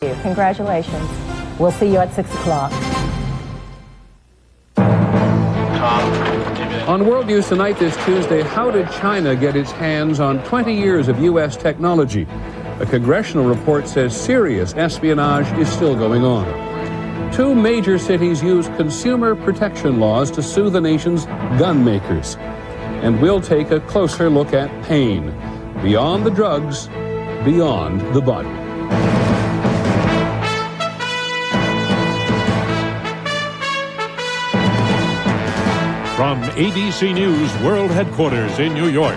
Congratulations. We'll see you at 6 o'clock. On World News Tonight this Tuesday, how did China get its hands on 20 years of U.S. technology? A congressional report says serious espionage is still going on. 2 major cities use consumer protection laws to sue the nation's gun makers. And we'll take a closer look at pain. Beyond the drugs, beyond the body. From ABC News World Headquarters in New York,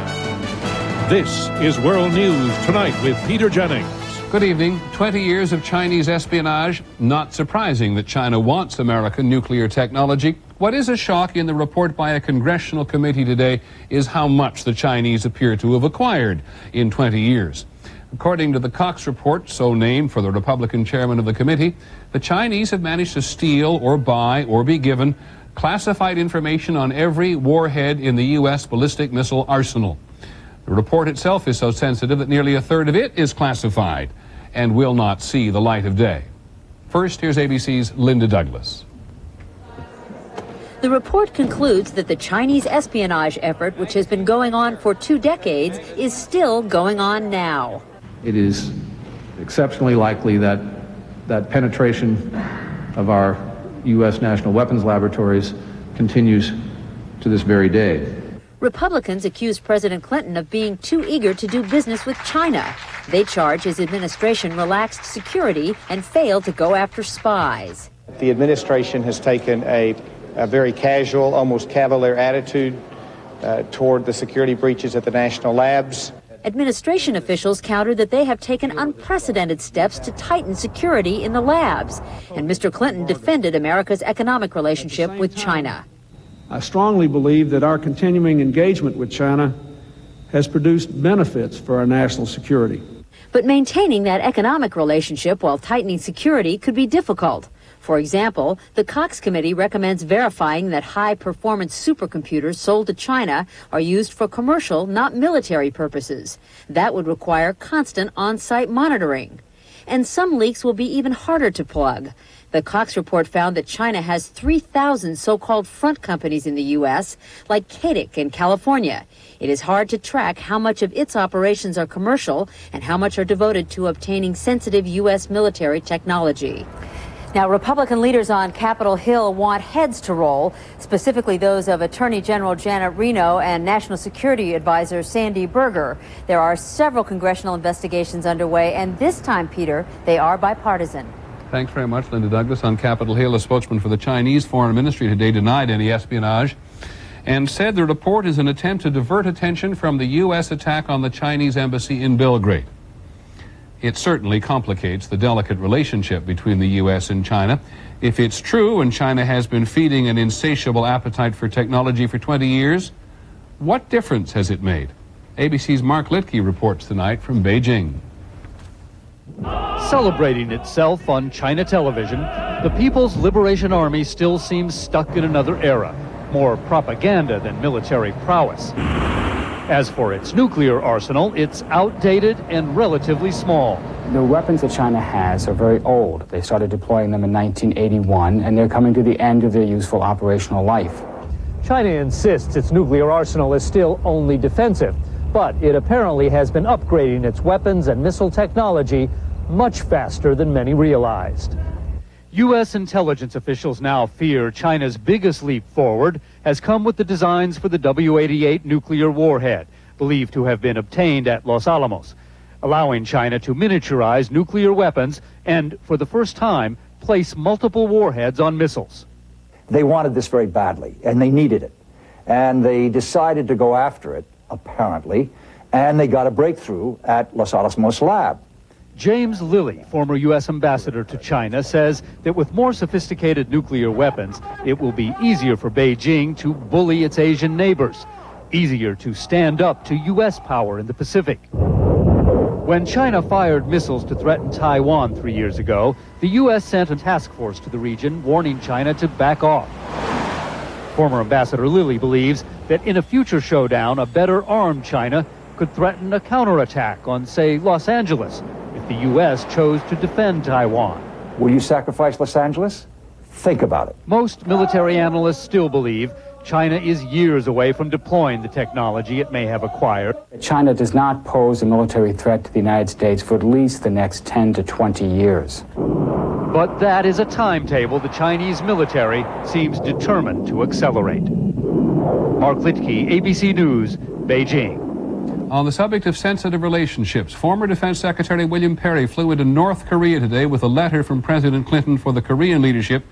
this is World News Tonight with Peter Jennings. Good evening. 20 years of Chinese espionage. Not surprising that China wants American nuclear technology. What is a shock in the report by a congressional committee today is how much the Chinese appear to have acquired in 20 years. According to the Cox report, so named for the Republican chairman of the committee, the Chinese have managed to steal or buy or be given classified information on every warhead in the U.S. ballistic missile arsenal. The report itself is so sensitive that nearly a third of it is classified and will not see the light of day. First, here's ABC's Linda Douglas. The report concludes that the Chinese espionage effort, which has been going on for 2 decades, is still going on now. It is exceptionally likely that penetration of our U.S. national weapons laboratories continues to this very day. Republicans accuse President Clinton of being too eager to do business with China. They charge his administration relaxed security and failed to go after spies. The administration has taken a very casual, almost cavalier attitude toward the security breaches at the national labs. Administration officials countered that they have taken unprecedented steps to tighten security in the labs. And Mr. Clinton defended America's economic relationship with China. I strongly believe that our continuing engagement with China has produced benefits for our national security. But maintaining that economic relationship while tightening security could be difficult. For example, the Cox Committee recommends verifying that high-performance supercomputers sold to China are used for commercial, not military purposes. That would require constant on-site monitoring. And some leaks will be even harder to plug. The Cox report found that China has 3,000 so-called front companies in the U.S., like CADIC in California. It is hard to track how much of its operations are commercial and how much are devoted to obtaining sensitive U.S. military technology. Now, Republican leaders on Capitol Hill want heads to roll, specifically those of Attorney General Janet Reno and National Security Advisor Sandy Berger. There are several congressional investigations underway, and this time, Peter, they are bipartisan. Thanks very much, Linda Douglas. On Capitol Hill, a spokesman for the Chinese Foreign Ministry today denied any espionage and said the report is an attempt to divert attention from the U.S. attack on the Chinese embassy in Belgrade. It certainly complicates the delicate relationship between the U.S. and China. If it's true and China has been feeding an insatiable appetite for technology for 20 years, what difference has it made? ABC's Mark Litke reports tonight from Beijing. Celebrating itself on China television, the People's Liberation Army still seems stuck in another era, more propaganda than military prowess. As for its nuclear arsenal, it's outdated and relatively small. The weapons that China has are very old. They started deploying them in 1981, and they're coming to the end of their useful operational life. China insists its nuclear arsenal is still only defensive, but it apparently has been upgrading its weapons and missile technology much faster than many realized. U.S. intelligence officials now fear China's biggest leap forward has come with the designs for the W-88 nuclear warhead, believed to have been obtained at Los Alamos, allowing China to miniaturize nuclear weapons and, for the first time, place multiple warheads on missiles. They wanted this very badly, and they needed it. And they decided to go after it, apparently, and they got a breakthrough at Los Alamos lab. James Lilly, former U.S. ambassador to China, says that with more sophisticated nuclear weapons, it will be easier for Beijing to bully its Asian neighbors, easier to stand up to U.S. power in the Pacific. When China fired missiles to threaten Taiwan 3 years ago, the U.S. sent a task force to the region warning China to back off. Former Ambassador Lilly believes that in a future showdown, a better armed China could threaten a counterattack on, say, Los Angeles, if the U.S. chose to defend Taiwan. Will you sacrifice Los Angeles? Think about it. Most military analysts still believe China is years away from deploying the technology it may have acquired. China does not pose a military threat to the United States for at least the next 10 to 20 years. But that is a timetable the Chinese military seems determined to accelerate. Mark Litke, ABC News, Beijing. On the subject of sensitive relationships, former Defense Secretary William Perry flew into North Korea today with a letter from President Clinton for the Korean leadership.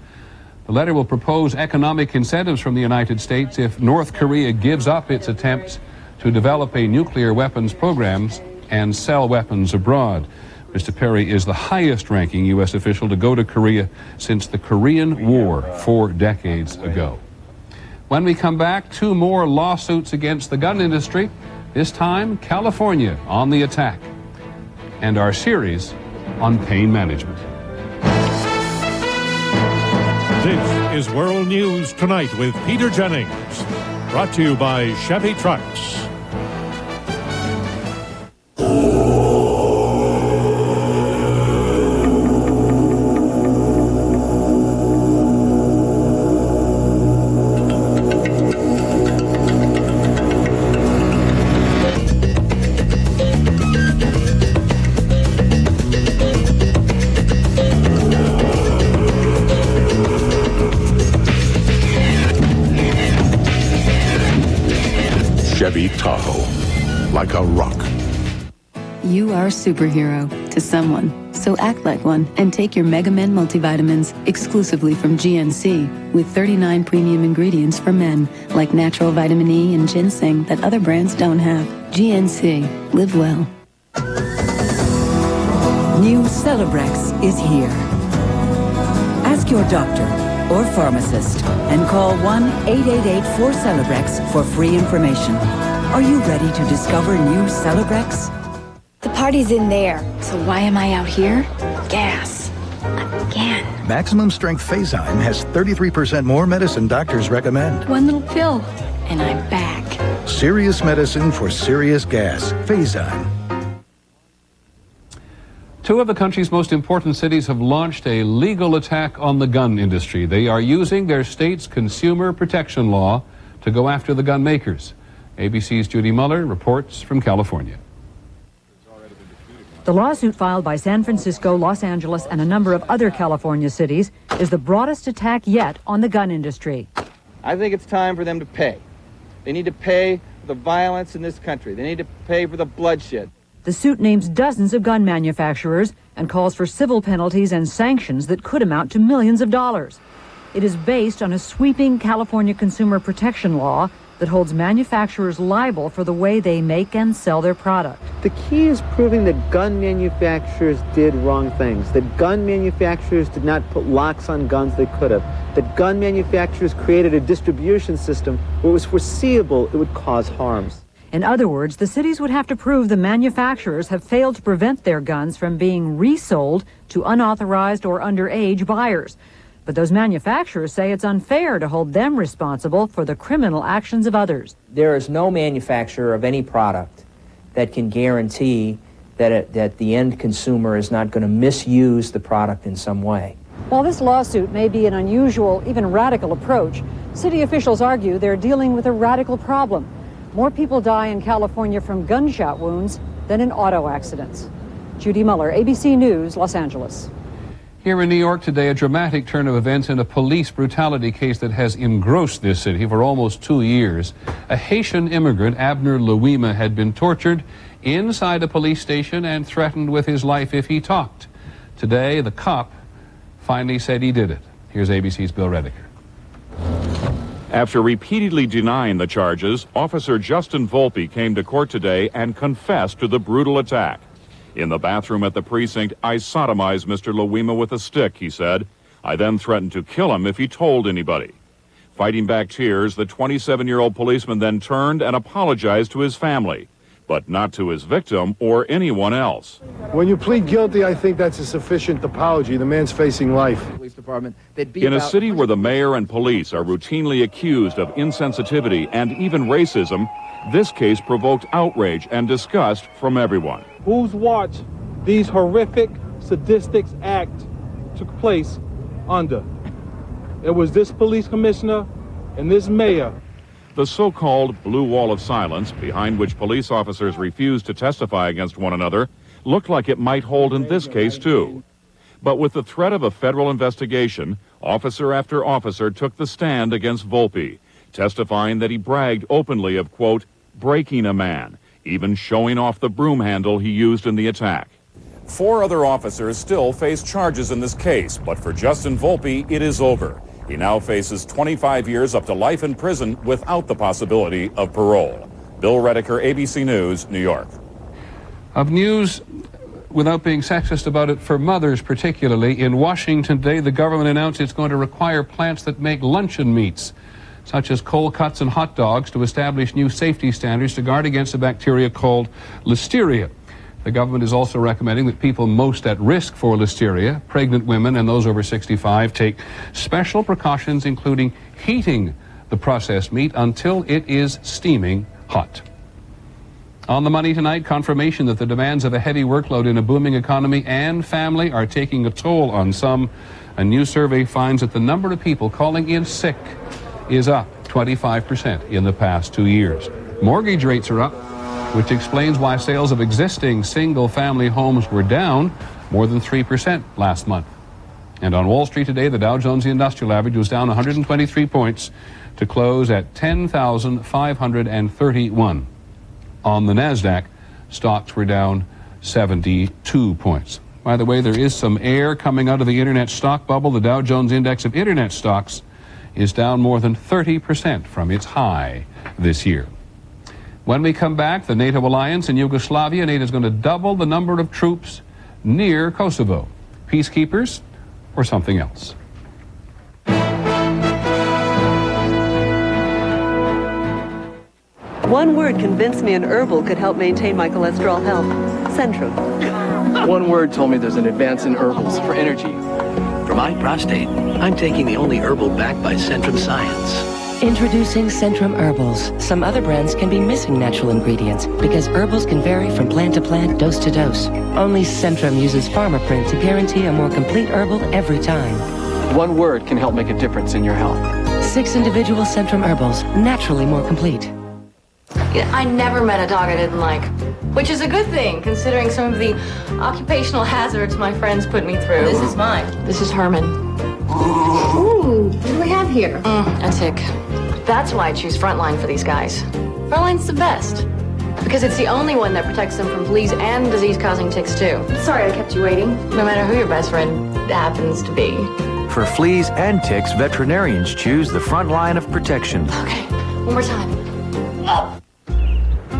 The letter will propose economic incentives from the United States if North Korea gives up its attempts to develop a nuclear weapons programs and sell weapons abroad. Mr. Perry is the highest-ranking U.S. official to go to Korea since the Korean War 4 decades ago. When we come back, 2 more lawsuits against the gun industry, this time California on the attack, and our series on pain management. This is World News Tonight with Peter Jennings, brought to you by Chevy Trucks. Chevy Tahoe, like a rock. You are a superhero to someone, so act like one and take your Mega Men multivitamins exclusively from GNC with 39 premium ingredients for men, like natural vitamin E and ginseng that other brands don't have. GNC, live well. New Celebrex is here. Ask your doctor or pharmacist and call 1-888-4-CELEBREX for free information. Are you ready to discover new Celebrex? The party's in there, so why am I out here? Gas. Again. Maximum Strength Phazyme has 33% more medicine doctors recommend. One little pill, and I'm back. Serious medicine for serious gas. Phazyme. 2 of the country's most important cities have launched a legal attack on the gun industry. They are using their state's consumer protection law to go after the gun makers. ABC's Judy Muller reports from California. The lawsuit filed by San Francisco, Los Angeles, and a number of other California cities is the broadest attack yet on the gun industry. I think it's time for them to pay. They need to pay for the violence in this country. They need to pay for the bloodshed. The suit names dozens of gun manufacturers and calls for civil penalties and sanctions that could amount to millions of dollars. It is based on a sweeping California consumer protection law that holds manufacturers liable for the way they make and sell their product. The key is proving that gun manufacturers did wrong things, that gun manufacturers did not put locks on guns they could have, that gun manufacturers created a distribution system where it was foreseeable it would cause harms. In other words, the cities would have to prove the manufacturers have failed to prevent their guns from being resold to unauthorized or underage buyers. But those manufacturers say it's unfair to hold them responsible for the criminal actions of others. There is no manufacturer of any product that can guarantee that the end consumer is not going to misuse the product in some way. While this lawsuit may be an unusual, even radical approach, city officials argue they're dealing with a radical problem. More people die in California from gunshot wounds than in auto accidents. Judy Muller, ABC News, Los Angeles. Here in New York today, a dramatic turn of events in a police brutality case that has engrossed this city for almost 2 years. A Haitian immigrant, Abner Louima, had been tortured inside a police station and threatened with his life if he talked. Today, the cop finally said he did it. Here's ABC's Bill Rediker. After repeatedly denying the charges, Officer Justin Volpe came to court today and confessed to the brutal attack. In the bathroom at the precinct, I sodomized Mr. Louima with a stick, he said. I then threatened to kill him if he told anybody. Fighting back tears, the 27-year-old policeman then turned and apologized to his family, but not to his victim or anyone else. When you plead guilty, I think that's a sufficient apology. The man's facing life. Police department, in a city where the mayor and police are routinely accused of insensitivity and even racism, this case provoked outrage and disgust from everyone. Whose watch these horrific, sadistic acts took place under. It was this police commissioner and this mayor. The so-called blue wall of silence, behind which police officers refused to testify against one another, looked like it might hold in this case, too. But with the threat of a federal investigation, officer after officer took the stand against Volpe, testifying that he bragged openly of, quote, breaking a man, even showing off the broom handle he used in the attack. 4 other officers still face charges in this case, but for Justin Volpe, it is over. He now faces 25 years up to life in prison without the possibility of parole. Bill Redeker, ABC News, New York. Of news, without being sexist about it, for mothers particularly, in Washington today, the government announced it's going to require plants that make luncheon meats, such as cold cuts and hot dogs, to establish new safety standards to guard against a bacteria called listeria. The government is also recommending that people most at risk for listeria, pregnant women and those over 65, take special precautions, including heating the processed meat until it is steaming hot. On the money tonight, confirmation that the demands of a heavy workload in a booming economy and family are taking a toll on some. A new survey finds that the number of people calling in sick is up 25% in the past 2 years. Mortgage rates are up, which explains why sales of existing single-family homes were down more than 3% last month. And on Wall Street today, the Dow Jones Industrial Average was down 123 points to close at 10,531. On the NASDAQ, stocks were down 72 points. By the way, there is some air coming out of the internet stock bubble. The Dow Jones Index of Internet stocks is down more than 30% from its high this year. When we come back, the NATO alliance in Yugoslavia, NATO is going to double the number of troops near Kosovo. Peacekeepers or something else? One word convinced me an herbal could help maintain my cholesterol health. Centrum. One word told me there's an advance in herbals for energy. For my prostate, I'm taking the only herbal backed by Centrum Science. Introducing Centrum Herbals. Some other brands can be missing natural ingredients because herbals can vary from plant to plant, dose to dose. Only Centrum uses pharma print to guarantee a more complete herbal every time. One word can help make a difference in your health. 6 individual Centrum Herbals, naturally more complete. I never met a dog I didn't like, which is a good thing considering some of the occupational hazards my friends put me through. This is mine. This is Herman. Ooh, what do we have here? A tick. That's why I choose Frontline for these guys. Frontline's the best because it's the only one that protects them from fleas and disease-causing ticks too. Sorry I kept you waiting. No matter who your best friend happens to be. For fleas and ticks, veterinarians choose the front line of protection. Okay, one more time.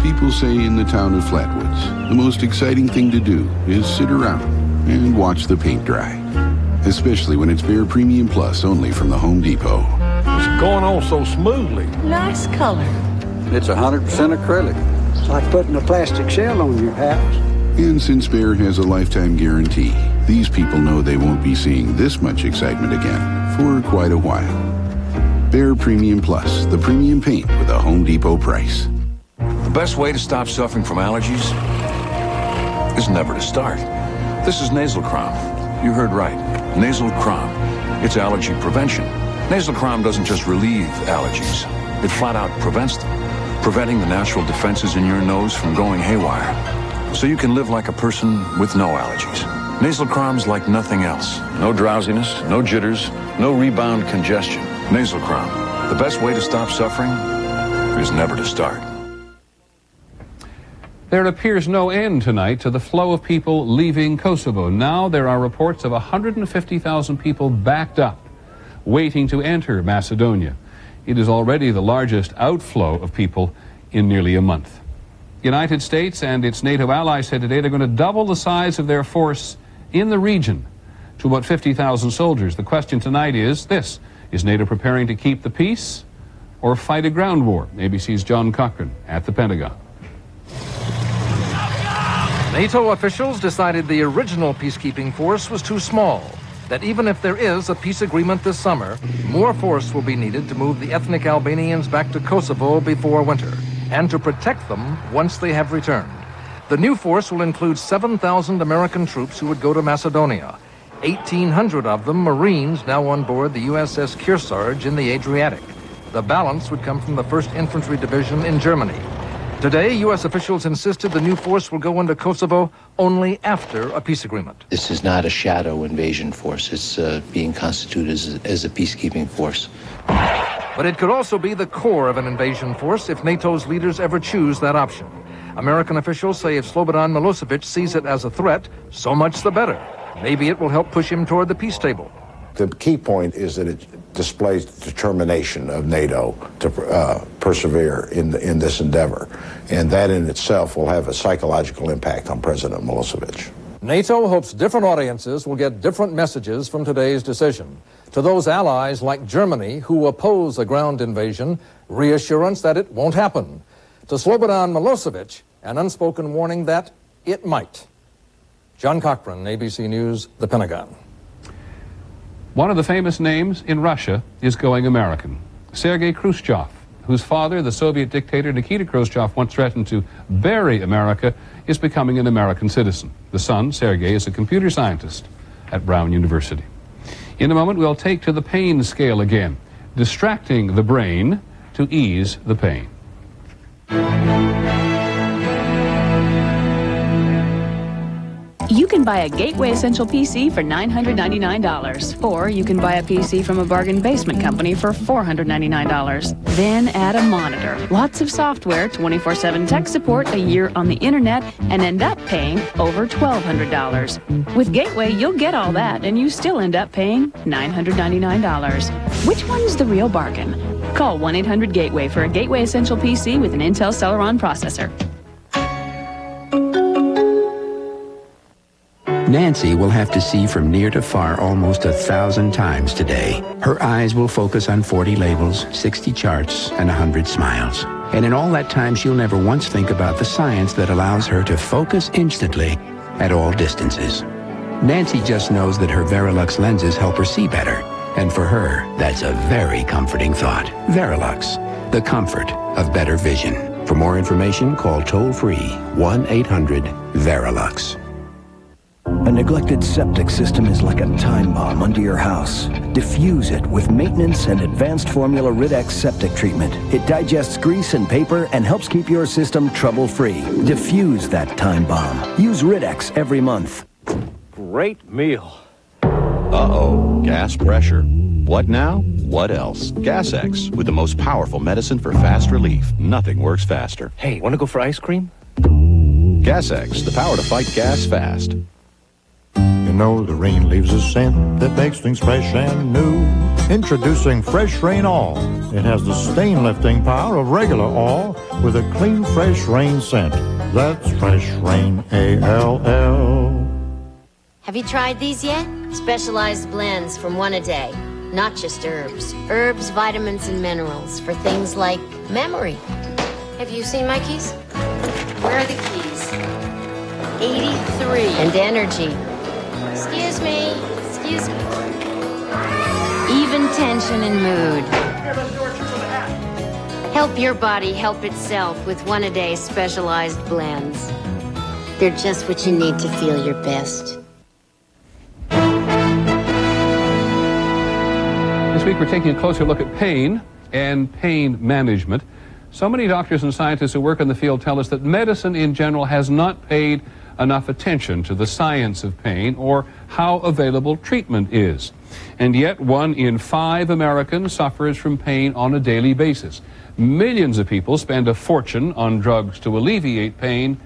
People say in the town of Flatwoods, the most exciting thing to do is sit around and watch the paint dry. Especially when it's Behr Premium Plus only from the Home Depot. It's going on so smoothly. Nice color. It's 100% acrylic. It's like putting a plastic shell on your house. And since Behr has a lifetime guarantee, these people know they won't be seeing this much excitement again for quite a while. Behr Premium Plus, the premium paint with a Home Depot price. The best way to stop suffering from allergies is never to start. This is Nasal Crom. You heard right. Nasal Crom. It's allergy prevention. Nasal Crom doesn't just relieve allergies. It flat out prevents them, preventing the natural defenses in your nose from going haywire. So you can live like a person with no allergies. Nasal Crom's like nothing else. No drowsiness, no jitters, no rebound congestion. Nasal Crom. The best way to stop suffering is never to start. There appears no end tonight to the flow of people leaving Kosovo. Now there are reports of 150,000 people backed up, waiting to enter Macedonia. It is already the largest outflow of people in nearly a month. The United States and its NATO allies said today they're going to double the size of their force in the region to about 50,000 soldiers. The question tonight is this: is NATO preparing to keep the peace or fight a ground war? ABC's John Cochran at the Pentagon. NATO officials decided the original peacekeeping force was too small, that even if there is a peace agreement this summer, more force will be needed to move the ethnic Albanians back to Kosovo before winter, and to protect them once they have returned. The new force will include 7,000 American troops who would go to Macedonia. 1,800 of them Marines now on board the USS Kearsarge in the Adriatic. The balance would come from the 1st Infantry Division in Germany. Today, U.S. officials insisted the new force will go into Kosovo only after a peace agreement. This is not a shadow invasion force. It's being constituted as a peacekeeping force. But it could also be the core of an invasion force if NATO's leaders ever choose that option. American officials say if Slobodan Milosevic sees it as a threat, so much the better. Maybe it will help push him toward the peace table. The key point is that it displays the determination of NATO to persevere in this endeavor, and that in itself will have a psychological impact on President Milosevic. NATO hopes different audiences will get different messages from today's decision. To those allies like Germany who oppose a ground invasion, reassurance that it won't happen. To Slobodan Milosevic, an unspoken warning that it might. John Cochran, ABC News, The Pentagon. One of the famous names in Russia is going American. Sergei Khrushchev, whose father, the Soviet dictator Nikita Khrushchev, once threatened to bury America, is becoming an American citizen. The son, Sergei, is a computer scientist at Brown University. In a moment, we'll take to the pain scale again, distracting the brain to ease the pain. You can buy a Gateway Essential PC for $999, or you can buy a PC from a bargain basement company for $499. Then add a monitor, lots of software, 24/7 tech support, a year on the internet, and end up paying over $1,200. With Gateway, you'll get all that, and you still end up paying $999. Which one's the real bargain? Call 1-800-GATEWAY for a Gateway Essential PC with an Intel Celeron processor. Nancy will have to see from near to far almost 1,000 times today. Her eyes will focus on 40 labels, 60 charts, and 100 smiles. And in all that time, she'll never once think about the science that allows her to focus instantly at all distances. Nancy just knows that her Verilux lenses help her see better. And for her, that's a very comforting thought. Verilux, the comfort of better vision. For more information, call toll-free 1-800-VERILUX. A neglected septic system is like a time bomb under your house. Diffuse it with maintenance and advanced formula Rid-X septic treatment. It digests grease and paper and helps keep your system trouble-free. Diffuse that time bomb. Use Rid-X every month. Great meal. Uh-oh, gas pressure. What now? What else? Gas-X, with the most powerful medicine for fast relief. Nothing works faster. Hey, want to go for ice cream? Gas-X, the power to fight gas fast. You know the rain leaves a scent that makes things fresh and new. Introducing Fresh Rain All. It has the stain-lifting power of regular all with a clean, fresh rain scent. That's Fresh Rain, A-L-L. Have you tried these yet? Specialized blends from one a day. Not just herbs. Herbs, vitamins, and minerals for things like memory. Have you seen my keys? Where are the keys? 83. And energy. Excuse me. Excuse me. Even tension and mood. Help your body help itself with one-a-day specialized blends. They're just what you need to feel your best. This week we're taking a closer look at pain and pain management. So many doctors and scientists who work in the field tell us that medicine in general has not paid enough attention to the science of pain or how available treatment is. And yet 1 in 5 Americans suffers from pain on a daily basis. Millions of people spend a fortune on drugs to alleviate pain,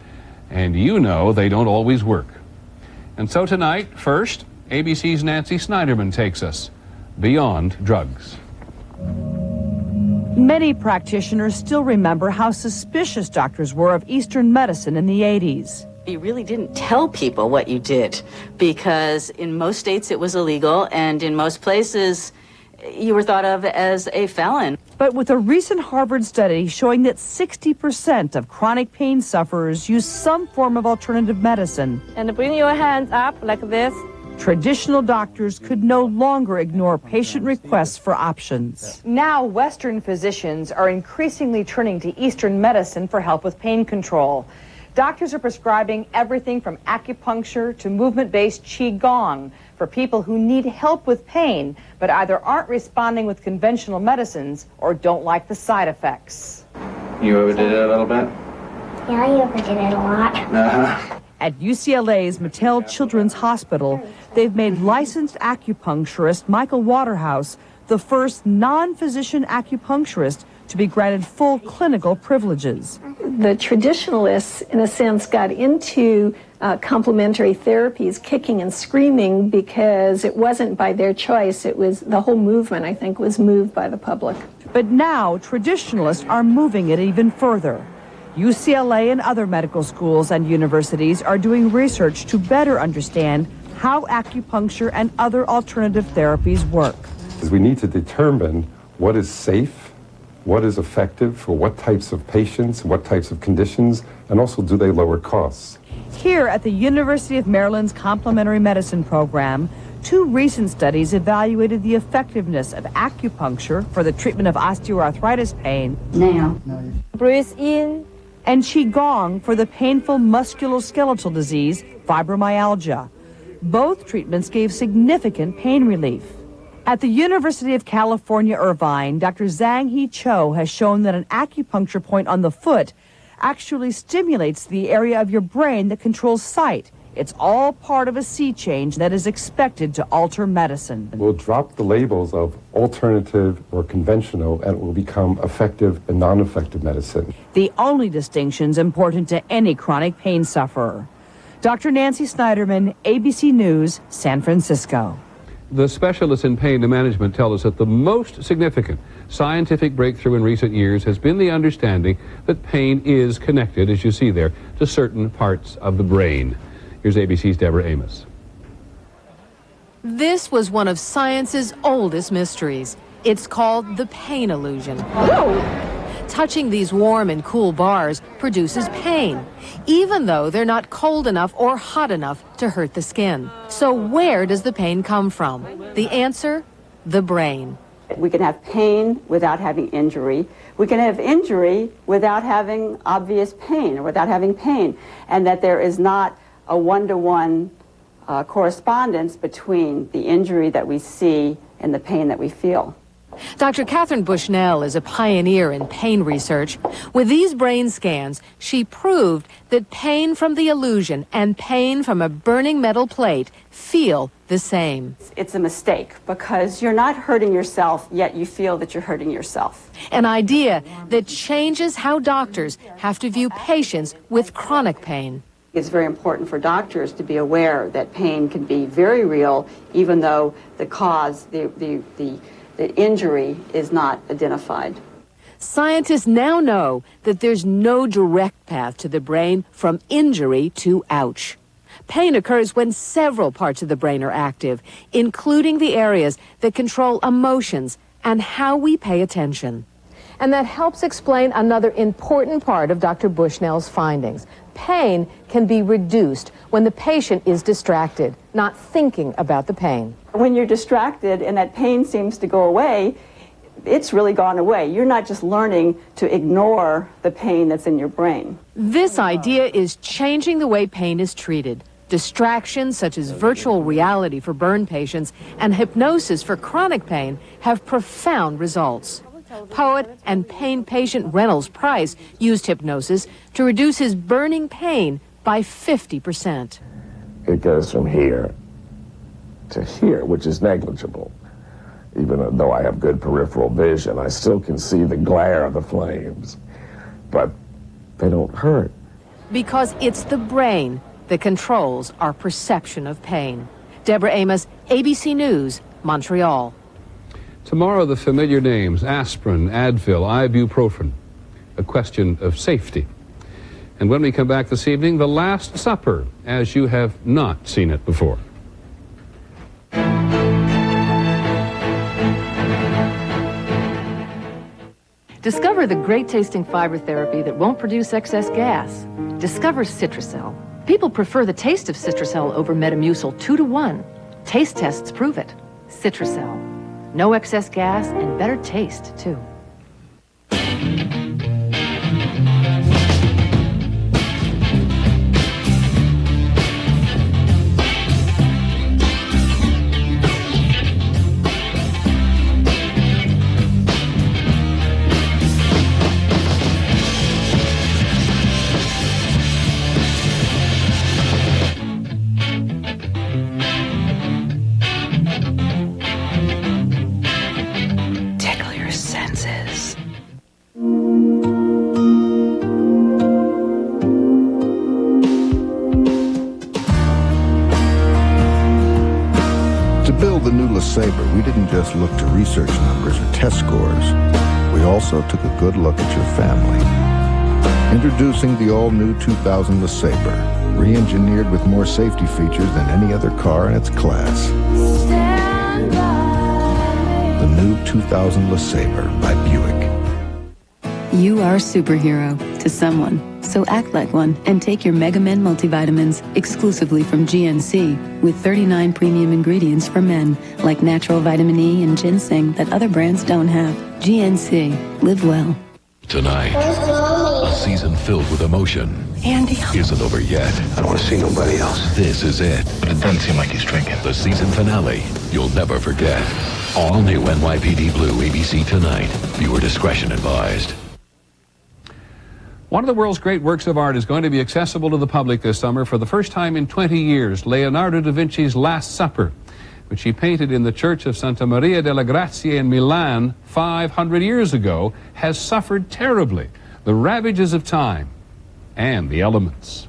and you know they don't always work. And so tonight, first, ABC's Nancy Snyderman takes us beyond drugs. Many practitioners still remember how suspicious doctors were of Eastern medicine in the 80s. You really didn't tell people what you did because in most states it was illegal and in most places you were thought of as a felon. But with a recent Harvard study showing that 60% of chronic pain sufferers use some form of alternative medicine. And bring your hands up like this. Traditional doctors could no longer ignore patient requests for options. Now, Western physicians are increasingly turning to Eastern medicine for help with pain control. Doctors are prescribing everything from acupuncture to movement-based Qigong for people who need help with pain, but either aren't responding with conventional medicines or don't like the side effects. You overdid it a little bit? Yeah, I overdid it a lot. At UCLA's Mattel Children's Hospital, they've made licensed acupuncturist Michael Waterhouse the first non-physician acupuncturist to be granted full clinical privileges. The traditionalists, in a sense, got into complementary therapies kicking and screaming because it wasn't by their choice. It was the whole movement, I think, was moved by the public. But now traditionalists are moving it even further. UCLA and other medical schools and universities are doing research to better understand how acupuncture and other alternative therapies work. We need to determine what is safe, what is effective for what types of patients, what types of conditions, and also do they lower costs. Here at the University of Maryland's Complementary Medicine program, 2 recent studies evaluated the effectiveness of acupuncture for the treatment of osteoarthritis pain. Now. Breathe in. And Qigong for the painful musculoskeletal disease, fibromyalgia. Both treatments gave significant pain relief. At the University of California, Irvine, Dr. Zhang He Cho has shown that an acupuncture point on the foot actually stimulates the area of your brain that controls sight. It's all part of a sea change that is expected to alter medicine. We'll drop the labels of alternative or conventional, and it will become effective and non-effective medicine. The only distinctions important to any chronic pain sufferer. Dr. Nancy Snyderman, ABC News, San Francisco. The specialists in pain management tell us that the most significant scientific breakthrough in recent years has been the understanding that pain is connected, as you see there, to certain parts of the brain. Here's ABC's Deborah Amos. This was one of science's oldest mysteries. It's called the pain illusion. Touching these warm and cool bars produces pain, even though they're not cold enough or hot enough to hurt the skin. So where does the pain come from? The answer, the brain. We can have pain without having injury. We can have injury without having obvious pain or without having pain, and that there is not a one-to-one correspondence between the injury that we see and the pain that we feel. Dr. Catherine Bushnell is a pioneer in pain research. With these brain scans, she proved that pain from the illusion and pain from a burning metal plate feel the same. It's a mistake because you're not hurting yourself, yet you feel that you're hurting yourself. An idea that changes how doctors have to view patients with chronic pain. It's very important for doctors to be aware that pain can be very real, even though the cause, the injury is not identified. Scientists now know that there's no direct path to the brain from injury to ouch. Pain occurs when several parts of the brain are active, including the areas that control emotions and how we pay attention. And that helps explain another important part of Dr. Bushnell's findings. Pain can be reduced when the patient is distracted, not thinking about the pain. When you're distracted and that pain seems to go away, it's really gone away. You're not just learning to ignore the pain that's in your brain. This idea is changing the way pain is treated. Distractions such as virtual reality for burn patients and hypnosis for chronic pain have profound results. Poet and pain patient Reynolds Price used hypnosis to reduce his burning pain by 50%. It goes from here to here, which is negligible. Even though I have good peripheral vision, I still can see the glare of the flames. But they don't hurt. Because it's the brain that controls our perception of pain. Deborah Amos, ABC News, Montreal. Tomorrow, the familiar names, aspirin, Advil, ibuprofen, a question of safety. And when we come back this evening, the Last Supper, as you have not seen it before. Discover the great-tasting fiber therapy that won't produce excess gas. Discover Citracel. People prefer the taste of Citracel over Metamucil 2-to-1. Taste tests prove it. Citracel. No excess gas and better taste, too. build the new LeSabre, we didn't just look to research numbers or test scores. We also took a good look at your family. Introducing the all-new 2000 LeSabre, re-engineered with more safety features than any other car in its class. The new 2000 LeSabre by Buick. You are a superhero to someone, so act like one and take your Mega Men multivitamins exclusively from GNC with 39 premium ingredients for men, like natural vitamin E and ginseng that other brands don't have. GNC. Live well. Tonight, a season filled with emotion. Andy. Isn't over yet. I don't want to see nobody else. This is it. But it doesn't seem like he's drinking. The season finale. You'll never forget. All new NYPD Blue, ABC tonight. Viewer discretion advised. One of the world's great works of art is going to be accessible to the public this summer for the first time in 20 years, Leonardo da Vinci's Last Supper, which he painted in the Church of Santa Maria delle Grazie in Milan 500 years ago, has suffered terribly the ravages of time and the elements.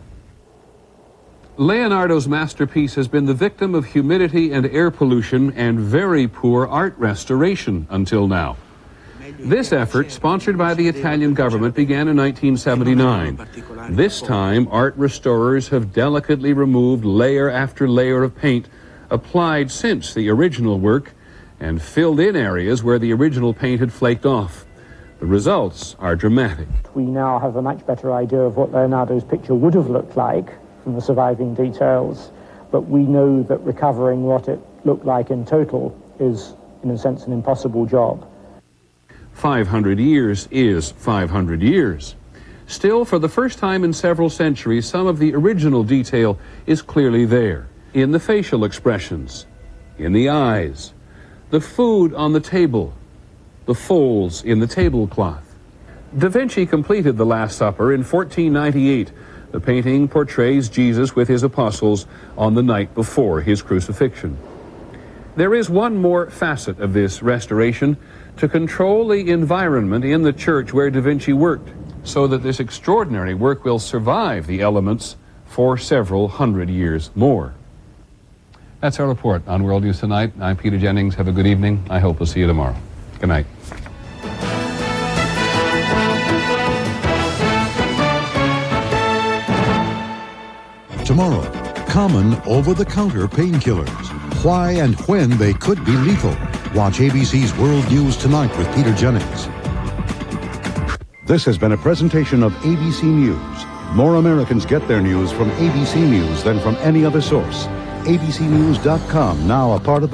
Leonardo's masterpiece has been the victim of humidity and air pollution and very poor art restoration until now. This effort, sponsored by the Italian government, began in 1979. This time, art restorers have delicately removed layer after layer of paint applied since the original work and filled in areas where the original paint had flaked off. The results are dramatic. We now have a much better idea of what Leonardo's picture would have looked like from the surviving details, but we know that recovering what it looked like in total is, in a sense, an impossible job. 500 years is 500 years. Still, for the first time in several centuries, some of the original detail is clearly there. In the facial expressions, in the eyes, the food on the table, the folds in the tablecloth. Da Vinci completed the Last Supper in 1498. The painting portrays Jesus with his apostles on the night before his crucifixion. There is one more facet of this restoration: to control the environment in the church where Da Vinci worked, so that this extraordinary work will survive the elements for several hundred years more. That's our report on World News Tonight. I'm Peter Jennings. Have a good evening. I hope we'll see you tomorrow. Good night. Tomorrow, common over-the-counter painkillers. Why and when they could be lethal. Watch ABC's World News Tonight with Peter Jennings. This has been a presentation of ABC News. More Americans get their news from ABC News than from any other source. ABCnews.com, now a part of the